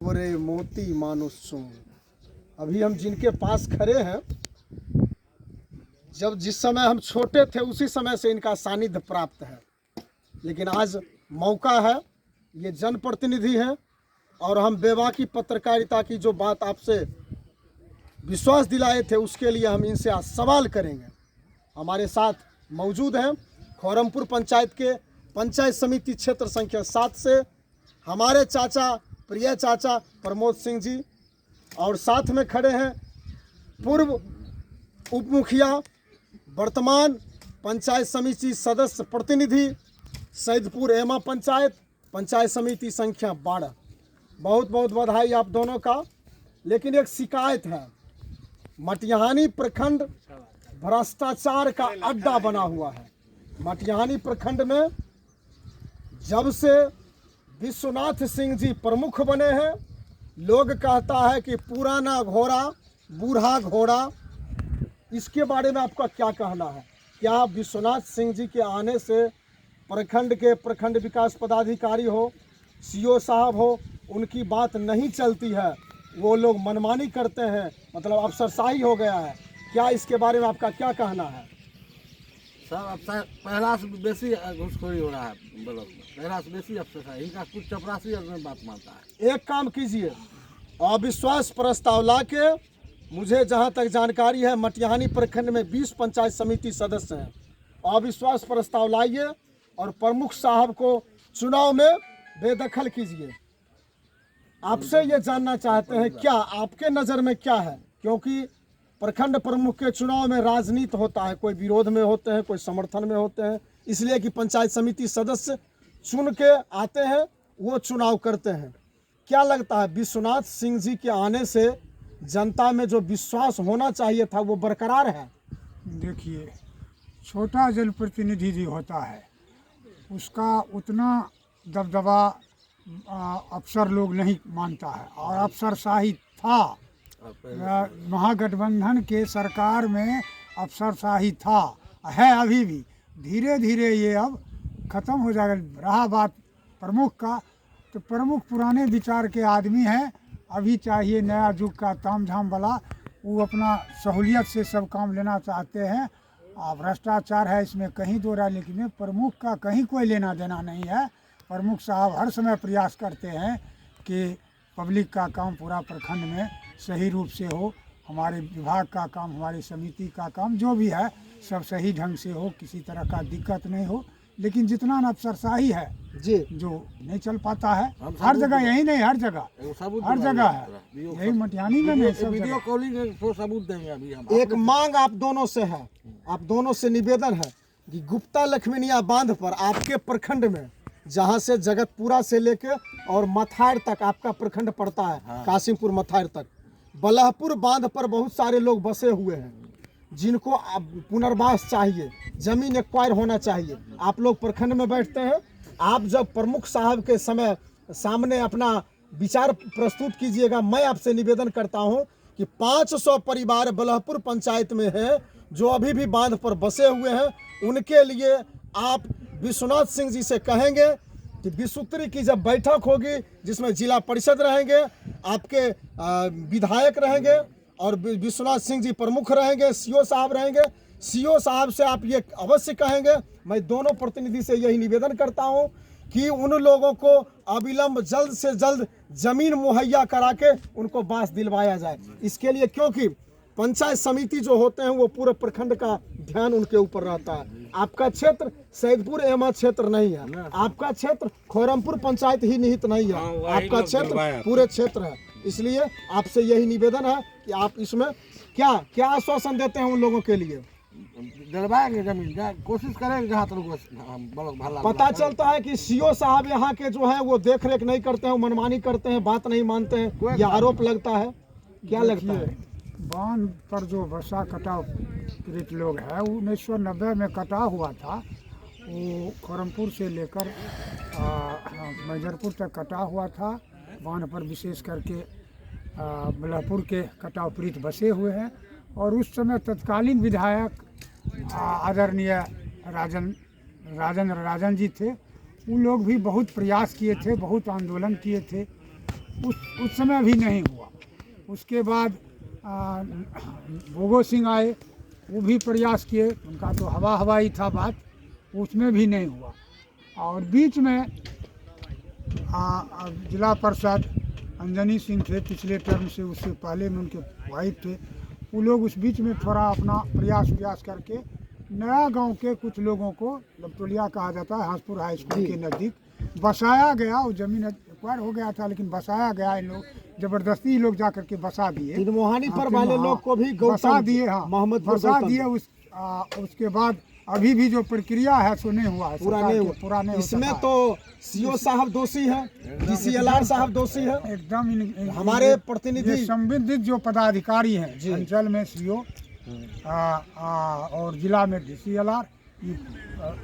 गोरे मोती मानो सोन। अभी हम जिनके पास खड़े हैं, जब जिस समय हम छोटे थे उसी समय से इनका सानिध्य प्राप्त है, लेकिन आज मौका है, ये जनप्रतिनिधि हैं और हम बेबाकी पत्रकारिता की जो बात आपसे विश्वास दिलाए थे उसके लिए हम इनसे आज सवाल करेंगे। हमारे साथ मौजूद हैं खोरमपुर पंचायत के पंचायत समिति क्षेत्र संख्या 7 से हमारे चाचा, प्रिय चाचा प्रमोद सिंह जी, और साथ में खड़े हैं पूर्व उप मुखिया, वर्तमान पंचायत समिति सदस्य प्रतिनिधि, सैदपुर एमा पंचायत समिति संख्या 12। बहुत बहुत बधाई आप दोनों का। लेकिन एक शिकायत है, मटिहानी प्रखंड भ्रष्टाचार का अड्डा बना हुआ है। मटिहानी प्रखंड में जब से विश्वनाथ सिंह जी प्रमुख बने हैं, लोग कहता है कि पुराना घोड़ा बूढ़ा घोड़ा। इसके बारे में आपका क्या कहना है? क्या विश्वनाथ सिंह जी के आने से प्रखंड के प्रखंड विकास पदाधिकारी हो, सीओ साहब हो, उनकी बात नहीं चलती है, वो लोग मनमानी करते हैं, मतलब अफसरशाही हो गया है? क्या इसके बारे में आपका क्या कहना है? सर अब पहला से बेसी घूसखोरी हो रहा है ब्लॉक में, पहला से बेसी अफसरशाही। इनका कुछ चपरासी में बात मानता है। एक काम कीजिए, अविश्वास प्रस्ताव ला के, मुझे जहाँ तक जानकारी है मटिहानी प्रखंड में 20 पंचायत समिति सदस्य हैं, अविश्वास प्रस्ताव लाइए और प्रमुख साहब को चुनाव में बेदखल कीजिए। आपसे ये जानना चाहते हैं क्या आपके नज़र में क्या है, क्योंकि प्रखंड प्रमुख के चुनाव में राजनीति होता है, कोई विरोध में होते हैं, कोई समर्थन में होते हैं, इसलिए कि पंचायत समिति सदस्य चुन के आते हैं, वो चुनाव करते हैं। क्या लगता है विश्वनाथ सिंह जी के आने से जनता में जो विश्वास होना चाहिए था वो बरकरार है? देखिए, छोटा जनप्रतिनिधि जो होता है उसका उतना दबदबा अफसर लोग नहीं मानता है, और अफसरशाही था। महागठबंधन के सरकार में अफसरशाही था, है अभी भी। धीरे धीरे ये अब ख़त्म हो जाएगा। रहा बात प्रमुख का, तो प्रमुख पुराने विचार के आदमी हैं। अभी चाहिए नया युग का तामझाम वाला, वो अपना सहूलियत से सब काम लेना चाहते हैं। भ्रष्टाचार है इसमें कहीं दो राय, लेकिन प्रमुख का कहीं कोई लेना देना नहीं है। प्रमुख साहब हर समय प्रयास करते हैं कि पब्लिक का काम पूरा प्रखंड में सही रूप से हो, हमारे विभाग का काम, हमारी समिति का काम जो भी है सब सही ढंग से हो, किसी तरह का दिक्कत नहीं हो। लेकिन जितना न अफसरशाही है जी, जो नहीं चल पाता है हर जगह, यही नहीं हर जगह है, यही मटिहानी में नहीं, सब वीडियो कॉलिंग तो सबूत देंगे अभी हम। एक मांग आप दोनों से है, आप दोनों से निवेदन है कि गुप्ता लखमीनिया बांध पर आपके प्रखंड में, जहाँ से जगतपुरा से लेके और मथार तक आपका प्रखंड पड़ता है, हाँ। कासिमपुर मथार तक, बलहपुर बांध पर बहुत सारे लोग बसे हुए हैं जिनको पुनर्वास चाहिए, जमीन एक्वायर होना चाहिए। आप लोग प्रखंड में बैठते हैं, आप जब प्रमुख साहब के समय सामने अपना विचार प्रस्तुत कीजिएगा। मैं आपसे निवेदन करता हूं कि 500 परिवार बलहपुर पंचायत में हैं जो अभी भी बांध पर बसे हुए हैं, उनके लिए आप विश्वनाथ सिंह जी से कहेंगे कि विसूत्री की जब बैठक होगी जिसमें जिला परिषद रहेंगे, आपके विधायक रहेंगे और विश्वनाथ सिंह जी प्रमुख रहेंगे, सीओ साहब रहेंगे, सीओ साहब से आप ये अवश्य कहेंगे। मैं दोनों प्रतिनिधि से यही निवेदन करता हूं कि उन लोगों को अविलंब जल्द से जल्द जमीन मुहैया करा के उनको बास दिलवाया जाए। इसके लिए क्योंकि पंचायत समिति जो होते हैं वो पूरे प्रखंड का ध्यान उनके ऊपर रहता है। आपका क्षेत्र सैदपुर एमा क्षेत्र नहीं है, आपका क्षेत्र खोरमपुर पंचायत ही निहित नहीं है, आपका क्षेत्र पूरे क्षेत्र है। इसलिए आपसे यही निवेदन है कि आप इसमें क्या क्या आश्वासन देते हैं उन लोगों के लिए? दिलवाएंगे जमीन, कोशिश करेंगे जहाँ तक। पता चलता है कि सीओ साहब यहाँ के जो है वो देख रेख नहीं करते हैं, मनमानी करते हैं, बात नहीं मानते हैं, ये आरोप लगता है। क्या लगता है? बांध पर जो वर्षा कटाव पीड़ित लोग है, 1990 में कटा हुआ था, वो खोरमपुर से लेकर मैजरपुर तक कटा हुआ था। बांध पर विशेष करके बलहपुर के कटाव पीड़ित बसे हुए हैं, और उस समय तत्कालीन विधायक आदरणीय राजन जी थे। उन लोग भी बहुत प्रयास किए थे, बहुत आंदोलन किए थे, उस समय भी नहीं हुआ। उसके बाद भोगो सिंह आए, वो भी प्रयास किए, उनका तो हवाई था बात, उसमें भी नहीं हुआ। और बीच में जिला परिषद अंजनी सिंह थे पिछले टर्म से, उससे पहले में उनके वाइफ थे, वो लोग उस बीच में थोड़ा अपना प्रयास करके नया गांव के कुछ लोगों को, लपटोलिया कहा जाता है, हंसपुर हाई स्कूल के नज़दीक बसाया गया। वो ज़मीन एक्वायर हो गया था लेकिन बसाया गया, इन लोग जबरदस्ती लोग जा करके बसा दिए। तिरमोहानी पर वाले लोग को भी बसा दिए, हाँ मोहम्मद बसा दिए। उसके बाद अभी भी जो प्रक्रिया है सो नहीं हुआ है, पूरा नहीं हुआ। इसमें तो सीओ साहब दोषी है, डीसीएलआर साहब दोषी है, एकदम हमारे प्रतिनिधि संबंधित जो पदाधिकारी हैं अंचल में सीओ और जिला में डीसीएलआर,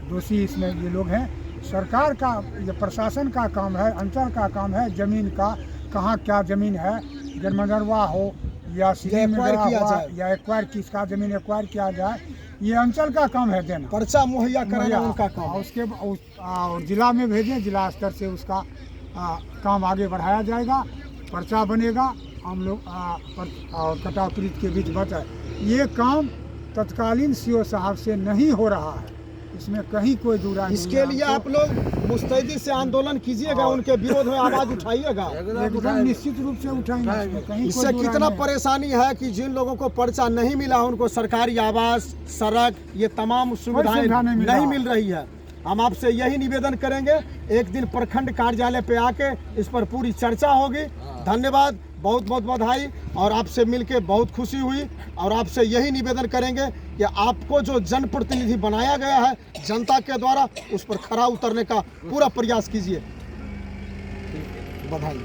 दोषी इसमें ये लोग हैं। सरकार का, ये प्रशासन का काम है, अंचल का काम है ज़मीन का, कहाँ क्या ज़मीन है, जन्मगरवा हो या या एक्वायर किसका ज़मीन एक्वायर किया जाए, ये अंचल का काम है देना, पर्चा मुहैया कराना उनका काम। उसके और जिला में भेजें, जिला स्तर से उसका काम आगे बढ़ाया जाएगा, पर्चा बनेगा, हम लोग और कटाव पीड़ित के बीच बचा। ये काम तत्कालीन सीओ साहब से नहीं हो रहा है, इसमें कहीं कोई दूरा नहीं। इसके लिए आप लोग मुस्तैदी से आंदोलन कीजिएगा, उनके विरोध में आवाज उठाइएगा, एकदम निश्चित रूप से उठाएंगे। कहीं इससे कितना परेशानी है कि जिन लोगों को पर्चा नहीं मिला उनको सरकारी आवास, सड़क, ये तमाम सुविधाएं नहीं मिल रही है। हम आपसे यही निवेदन करेंगे, एक दिन प्रखंड कार्यालय पे आके इस पर पूरी चर्चा होगी। धन्यवाद, बहुत बहुत बधाई, और आपसे मिलके बहुत खुशी हुई। और आपसे यही निवेदन करेंगे कि आपको जो जनप्रतिनिधि बनाया गया है जनता के द्वारा, उस पर खरा उतरने का पूरा प्रयास कीजिए। बधाई।